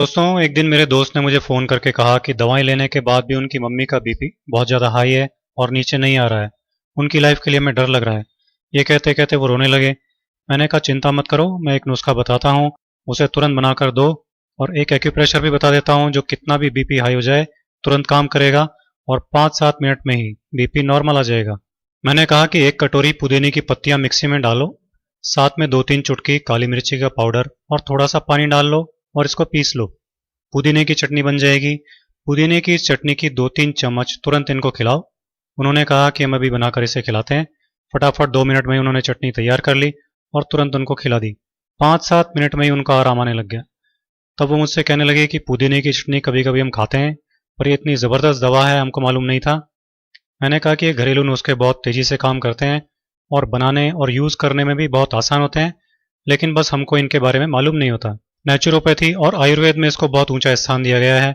दोस्तों, एक दिन मेरे दोस्त ने मुझे फ़ोन करके कहा कि दवाएं लेने के बाद भी उनकी मम्मी का बीपी बहुत ज़्यादा हाई है और नीचे नहीं आ रहा है। उनकी लाइफ के लिए हमें डर लग रहा है। ये कहते कहते वो रोने लगे। मैंने कहा चिंता मत करो, मैं एक नुस्खा बताता हूँ, उसे तुरंत बनाकर दो। और एक एक्यूप्रेशर भी बता देता हूँ जो कितना भी बीपी हाई हो जाए तुरंत काम करेगा और 5-7 मिनट में ही बीपी नॉर्मल आ जाएगा। मैंने कहा कि एक कटोरी पुदीने की पत्तियां मिक्सी में डालो, साथ में 2-3 चुटकी काली मिर्ची का पाउडर और थोड़ा सा पानी डाल लो और इसको पीस लो। पुदीने की चटनी बन जाएगी। पुदीने की चटनी की 2-3 चम्मच तुरंत इनको खिलाओ। उन्होंने कहा कि हम अभी बनाकर इसे खिलाते हैं। फटाफट 2 मिनट में ही उन्होंने चटनी तैयार कर ली और तुरंत उनको खिला दी। 5-7 मिनट में ही उनका आराम आने लग गया। तब वो मुझसे कहने लगे कि पुदीने की चटनी कभी कभी हम खाते हैं, पर ये इतनी ज़बरदस्त दवा है हमको मालूम नहीं था। मैंने कहा कि ये घरेलू नुस्खे बहुत तेज़ी से काम करते हैं और बनाने और यूज़ करने में भी बहुत आसान होते हैं, लेकिन बस हमको इनके बारे में मालूम नहीं होता। नेचुरोपैथी और आयुर्वेद में इसको बहुत ऊंचा स्थान दिया गया है।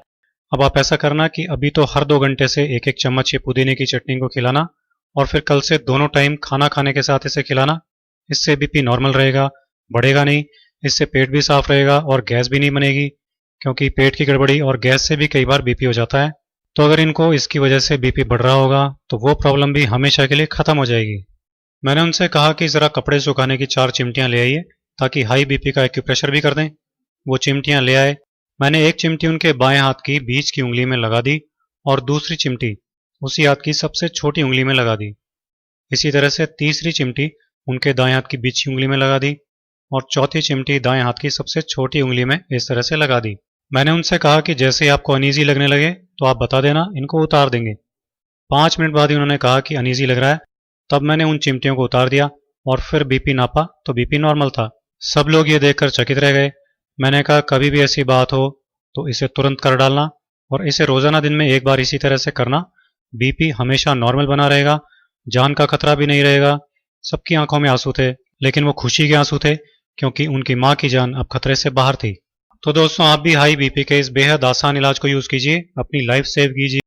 अब आप ऐसा करना कि अभी तो हर 2 घंटे से एक एक चम्मच ये पुदीने की चटनी को खिलाना और फिर कल से दोनों टाइम खाना खाने के साथ इसे खिलाना। इससे बीपी नॉर्मल रहेगा, बढ़ेगा नहीं। इससे पेट भी साफ रहेगा और गैस भी नहीं बनेगी, क्योंकि पेट की गड़बड़ी और गैस से भी कई बार बीपी हो जाता है। तो अगर इनको इसकी वजह से बीपी बढ़ रहा होगा तो वो प्रॉब्लम भी हमेशा के लिए ख़त्म हो जाएगी। मैंने उनसे कहा कि ज़रा कपड़े सुखाने की 4 चिमटियाँ ले आइए ताकि हाई बीपी का एक्यूप्रेशर भी कर दें। वो चिमटियाँ ले आए। मैंने एक चिमटी उनके बाएं हाथ की बीच की उंगली में लगा दी और दूसरी चिमटी उसी हाथ की सबसे छोटी उंगली में लगा दी। इसी तरह से तीसरी चिमटी उनके दाएं हाथ की बीच की उंगली में लगा दी और चौथी चिमटी दाएं हाथ की सबसे छोटी उंगली में इस तरह से लगा दी। मैंने उनसे कहा कि जैसे ही आपको अनईजी लगने लगे तो आप बता देना, इनको उतार देंगे। 5 मिनट बाद ही उन्होंने कहा कि अनईजी लग रहा है। तब मैंने उन चिमटियों को उतार दिया और फिर बीपी नापा तो बीपी नॉर्मल था। सब लोग ये देखकर चकित रह गए। मैंने कहा कभी भी ऐसी बात हो तो इसे तुरंत कर डालना और इसे रोजाना दिन में एक बार इसी तरह से करना। बीपी हमेशा नॉर्मल बना रहेगा, जान का खतरा भी नहीं रहेगा। सबकी आंखों में आंसू थे, लेकिन वो खुशी के आंसू थे, क्योंकि उनकी माँ की जान अब खतरे से बाहर थी। तो दोस्तों, आप भी हाई बीपी के इस बेहद आसान इलाज को यूज कीजिए, अपनी लाइफ सेव कीजिए।